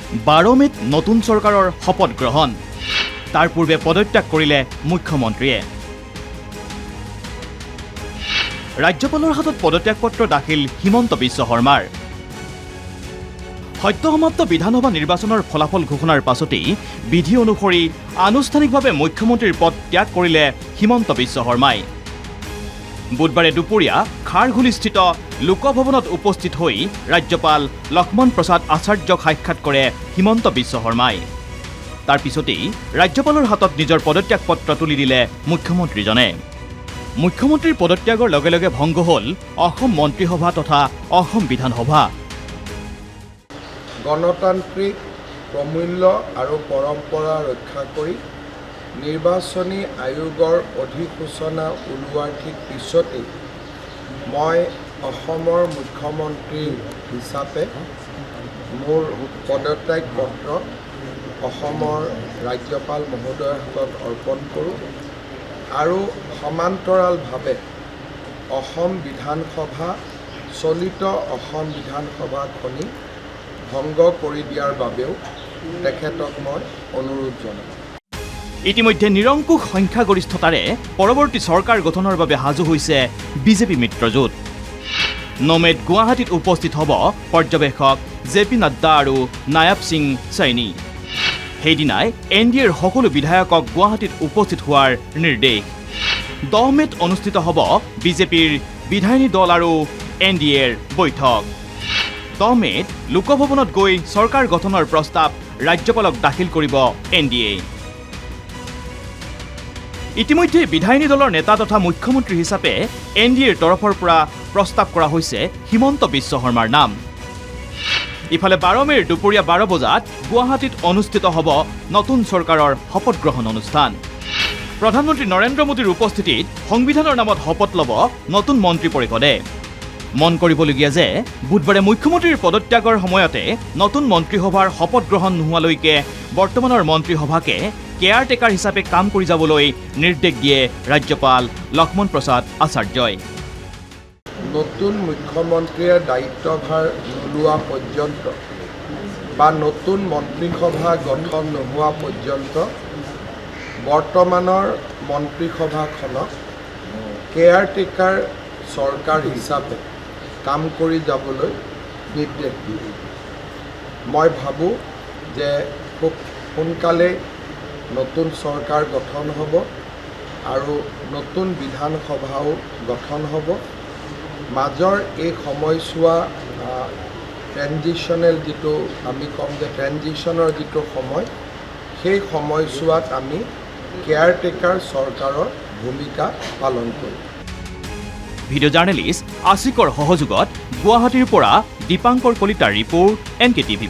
12 মেত নতুন চৰকাৰৰ শপত গ্ৰহণ তাৰ পূৰ্বে পদত্যাগ কৰিলে মুখ্যমন্ত্ৰীয়ে ৰাজ্যপালৰ হাতত পদত্যাগ পত্ৰ দাখিল হিমন্ত বিশ্ব শৰ্মাৰ সদ্যসমাপ্ত বিধানসভা নিৰ্বাচনৰ ফলাফল ঘোষণাৰ পাছতেই বিধি অনুসৰি আনুষ্ঠানিকভাৱে মুখ্যমন্ত্ৰীৰ পদ ত্যাগ কৰিলে হিমন্ত বিশ্ব শৰ্মাই বুধবাৰে দুপৰীয়া খাৰঘুলিস্থিত লোকভৱনত উপস্থিত হৈ ৰাজ্যপাল লক্ষ্মণ প্ৰসাদ আচাৰ্যক সাক্ষাৎ কৰে হিমন্ত বিশ্ব শৰ্মাই তাৰ পিছতেই ৰাজ্যপালৰ হাতত নিজৰ পদত্যাগ পত্ৰ তুলি দিলে মুখ্যমন্ত্ৰীজনে মুখ্যমন্ত্ৰীৰ পদত্যাগৰ লগে লগে ভংগ হ'ল অসম মন্ত্ৰীসভা তথা অসম বিধানসভা গণতান্ত্ৰিক প্ৰমূল্য আৰু পৰম্পৰা ৰক্ষা কৰি নিৰ্বাচনী আয়োগৰ অধিসূচনা ওলোৱাৰ ঠিক পিছতেই মই অসমৰ মুখ্যমন্ত্ৰী হিচাপে মোৰ পদত্যাগ পত্ৰ অসমৰ ৰাজ্যপাল মহোদয়ৰ হাতত অৰ্পণ কৰোঁ আৰু সমান্তৰালভাৱে অসম বিধানসভা চলিত অসম বিধানসভাখনি ভংগ কৰি দিয়াৰ বাবেও তেখেতক মই অনুৰোধ জনাওঁ ইতিমধ্যে নিৰংকুশ সংখ্যাগৰিষ্ঠতাৰে পৰৱৰ্তী চৰকাৰ গঠনৰ বাবে সাজু হৈছে বিজেপি মিত্ৰজোঁট 9 মেত গুৱাহাটীত উপস্থিত হ'ব পৰ্যবেক্ষক জে.পি. নাড্ডা আৰু নায়াব সিং চাইনি সেইদিনাই এনডিএৰ সকলো বিধায়কক গুৱাহাটীত উপস্থিত হোৱাৰ নিৰ্দেশ 10 মেত অনুষ্ঠিত হ'ব বিজেপিৰ বিধায়িনী দল আৰু এনডিএৰ বৈঠক 10 মেত লোকভৱনত গৈ চৰকাৰ গঠনৰ প্ৰস্তাৱ ৰাজ্যপালক দাখিল কৰিব এনডিএ ইতিমধ্যে বিধায়িনী দলৰ নেতা তথা মুখ্যমন্ত্ৰী হিচাপে এনডিএৰ তৰফৰ পৰা প্ৰস্তাৱ কৰা হৈছে হিমন্ত বিশ্ব শৰ্মাৰ নাম ইফালে 12 মেৰ দুপৰীয়া 12 বজাত গুৱাহাটীত অনুষ্ঠিত হ'ব নতুন চৰকাৰৰ শপত গ্ৰহণ অনুষ্ঠান প্ৰধানমন্ত্ৰী নৰেন্দ্ৰ মোদীৰ উপস্থিতিত সংবিধানৰ নামত শপত ল'ব নতুন মন্ত্ৰী পৰিষদে মন কৰিবলগীয়া যে বুধবাৰে মুখ্যমন্ত্ৰীৰ পদত্যাগৰ সময়তে নতুন মন্ত্ৰীসভাৰ শপত গ্ৰহণ নোহোৱালৈকে বৰ্তমানৰ মন্ত্ৰীসভাকে কেয়াৰটেকাৰ হিচাপে কাম কৰি যাবলৈ নিৰ্দেশ দিয়ে ৰাজ্যপাল লক্ষ্মণ প্ৰসাদ আচাৰ্যই নতুন মুখ্যমন্ত্ৰীয়ে দায়িত্বভাৰ নোলোৱা পৰ্যন্ত বা নতুন মন্ত্ৰীসভা গঠন নোহোৱা পৰ্যন্ত বৰ্তমানৰ মন্ত্ৰীসভাখনক কেয়াৰটেকাৰ চৰকাৰ হিচাপে কাম কৰি যাবলৈ নিৰ্দেশ দিয়ে মই ভাবোঁ যে খুব সোনকালে নতুন চৰকাৰ গঠন হ'ব আৰু নতুন বিধানসভাও গঠন হ'ব মাজৰ এই সময়ছোৱা ট্ৰেনজিশ্যনেল যিটো আমি ক'ম যে ট্ৰেনজিশ্যনৰ যিটো সময় সেই সময়ছোৱাত আমি কেয়াৰটেকাৰ চৰকাৰৰ ভূমিকা পালন কৰিম ভিডিঅ' জাৰ্নেলিষ্ট আশিকৰ সহযোগত গুৱাহাটীৰ পৰা দীপাংকৰ কলিতাৰ ৰিপৰ্ট NKTV+।